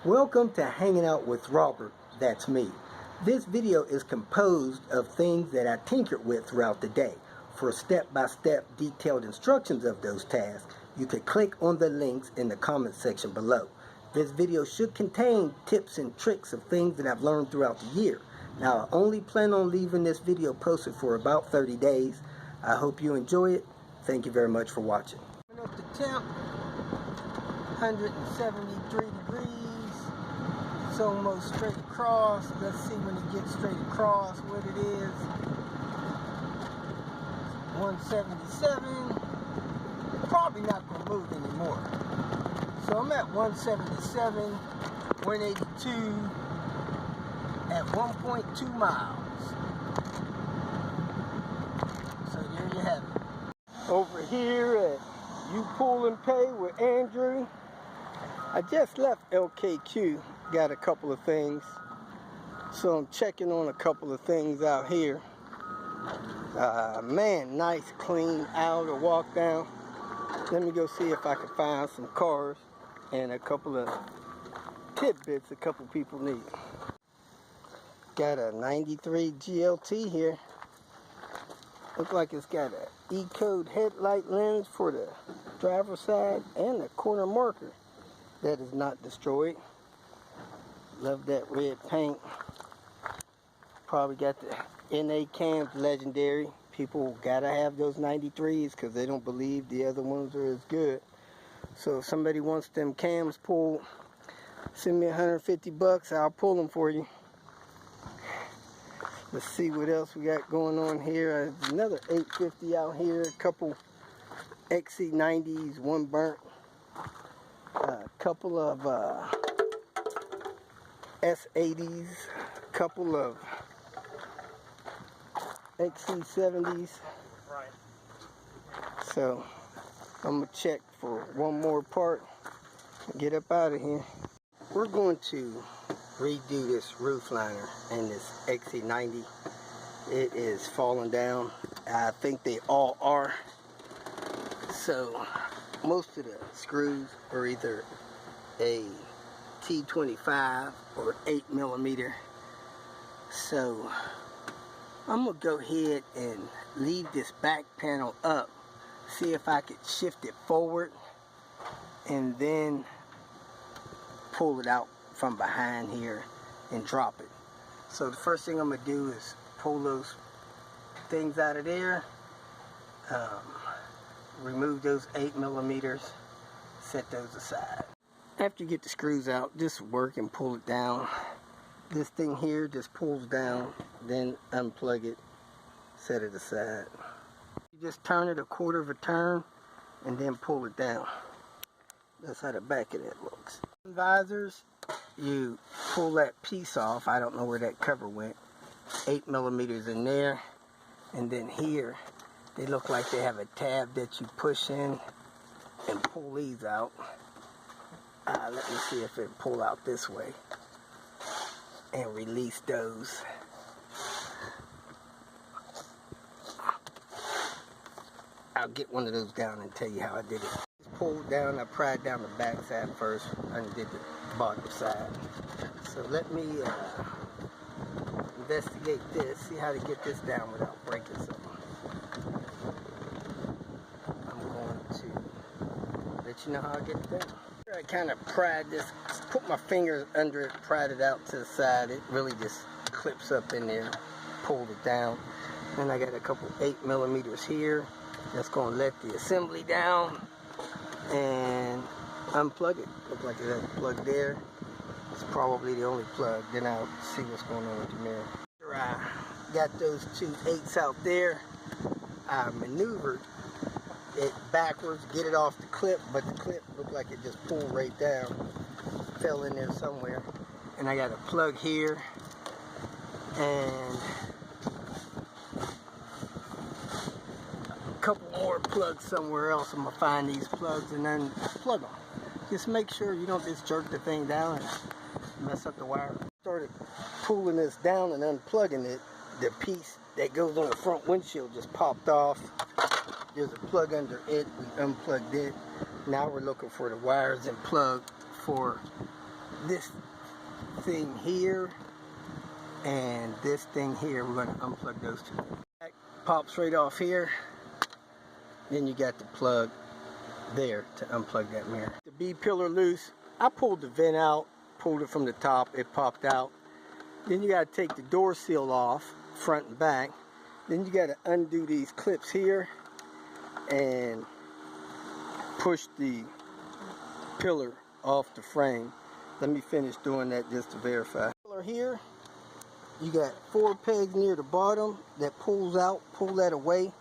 Welcome to Hanging Out with Robert, that's me. This video is composed of things that I tinkered with throughout the day. For step-by-step detailed instructions of those tasks, you can click on the links in the comment section below. This video should contain tips and tricks of things that I've learned throughout the year. Now, I only plan on leaving this video posted for about 30 days. I hope you enjoy it. Thank you very much for watching. Up the temp, 173 degrees. It's almost straight across. Let's see when it gets straight across what it is. 177. Probably not going to move anymore. So I'm at 177, 182 at 1.2 miles. So there you have it. Over here at You Pull and Pay with Andrew. I just left LKQ, got a couple of things, so I'm checking on a couple of things out here. Man, nice clean aisle to walk down. Let me go see if I can find some cars and a couple of tidbits a couple people need. Got a 93 GLT here. Looks like it's got a E-code headlight lens for the driver's side and a corner marker that is not destroyed. Love that red paint. Probably got the NA cams, legendary. People gotta have those 93s because they don't believe the other ones are as good. So if somebody wants them cams pulled, send me 150 bucks, I'll pull them for you. Let's see what else we got going on here. Another 850 out here, a couple XC90s, one burnt. A couple of S80s, a couple of XC70s. Right. So I'm gonna check for one more part and get up out of here. We're going to redo this roof liner in this XC90. It is falling down. I think they all are. So most of the screws are either a T25 or 8mm. So I'm gonna go ahead and leave this back panel up, see if I could shift it forward and then pull it out from behind here and drop it. So the first thing I'm gonna do is pull those things out of there. Remove those 8mm, set those aside. After you get the screws out, just work and pull it down. This thing here just pulls down, then unplug it, set it aside. You just turn it a quarter of a turn and then pull it down. That's how the back of that looks. Visors, you pull that piece off. I don't know where that cover went. 8mm in there, and then here they look like they have a tab that you push in and pull these out. Let me see if it pull out this way and release those. I'll get one of those down and tell you how I did it. Just pulled down, I pried down the back side first and did the bottom side. So let me investigate this, see how to get this down without breaking something. You know how I get it down. I kind of pried this, put my fingers under it, pried it out to the side. It really just clips up in there, pulled it down. Then I got a couple 8mm here. That's going to let the assembly down and unplug it. Look like it has a plug there. It's probably the only plug. Then I'll see what's going on with the mirror. After I got those two 8s out there, I maneuvered it backwards, get it off the clip, but the clip looked like it just pulled right down, fell in there somewhere. And I got a plug here and a couple more plugs somewhere else. I'm gonna find these plugs and then plug them. Just make sure you don't just jerk the thing down and mess up the wire. Started pulling this down and unplugging it. The piece that goes on the front windshield just popped off. There's a plug under it. We unplugged it. Now we're looking for the wires and plug for this thing here and this thing here. We're going to unplug those two. Pops right off here. Then you got the plug there to unplug that mirror. The B pillar loose. I pulled the vent out, pulled it from the top, it popped out. Then you got to take the door seal off, front and back. Then you got to undo these clips here and push the pillar off the frame. Let me finish doing that just to verify. Pillar here, you got 4 pegs near the bottom that pulls out, pull that away.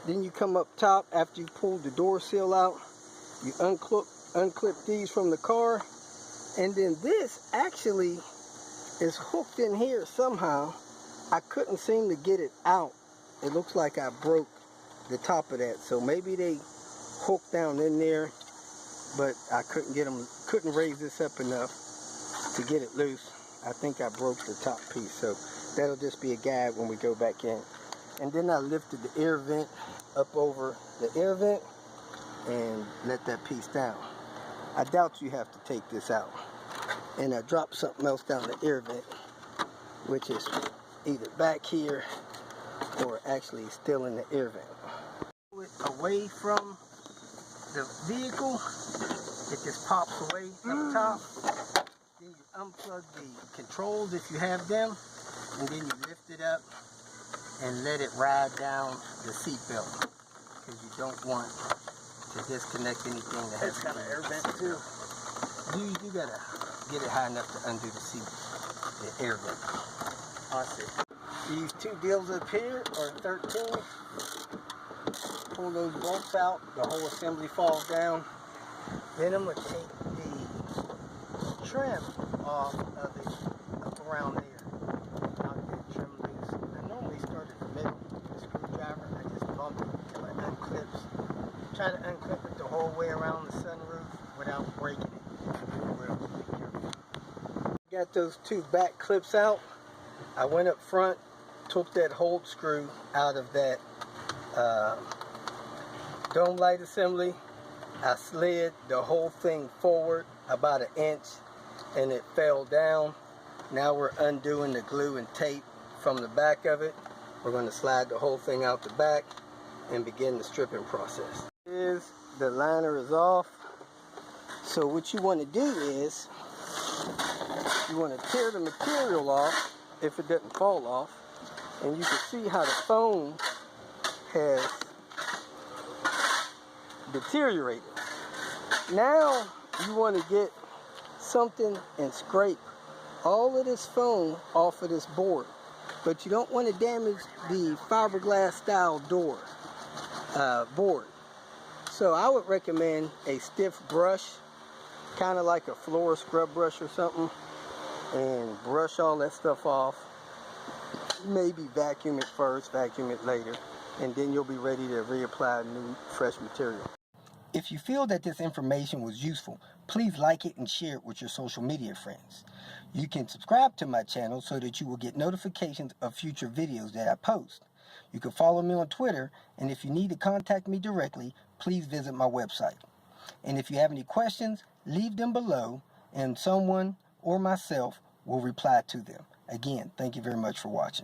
Then you come up top after you pull the door seal out. You unclip these from the car. And then this actually is hooked in here somehow. I couldn't seem to get it out. It looks like I broke the top of that. So maybe they hooked down in there, but I couldn't get them, couldn't raise this up enough to get it loose. I think I broke the top piece. So that'll just be a guide when we go back in. And then I lifted the air vent up over the air vent and let that piece down. I doubt you have to take this out. And I dropped something else down the air vent, which is either back here or actually still in the air vent. Pull it away from the vehicle. It just pops away up top. Then you unplug the controls if you have them, and then you lift it up and let it ride down the seat belt, because you don't want to disconnect anything that has got an air vent too. You gotta get it high enough to undo the seat, the air vent. I see. These two deals up here are 13. Pull those bolts out, the whole assembly falls down. Then I'm gonna take the trim off of it up around there. Knock that trim loose. I normally start at the middle with the screwdriver. I just bump it until it unclips. Try to unclip it the whole way around the sunroof without breaking it. Got those two back clips out. I went up front, took that hold screw out of that dome light assembly. I slid the whole thing forward about 1 inch and it fell down. Now we're undoing the glue and tape from the back of it. We're going to slide the whole thing out the back and begin the stripping process. The liner is off. So what you want to do is you want to tear the material off if it doesn't fall off, and you can see how the foam has deteriorated. Now you want to get something and scrape all of this foam off of this board, but you don't want to damage the fiberglass style door board. So I would recommend a stiff brush, kind of like a floor scrub brush or something, and brush all that stuff off. Maybe vacuum it first, vacuum it later, and then you'll be ready to reapply new fresh material. If you feel that this information was useful, please like it and share it with your social media friends. You can subscribe to my channel so that you will get notifications of future videos that I post. You can follow me on Twitter, and if you need to contact me directly, please visit my website. And if you have any questions, leave them below, and someone or myself will reply to them. Again, thank you very much for watching.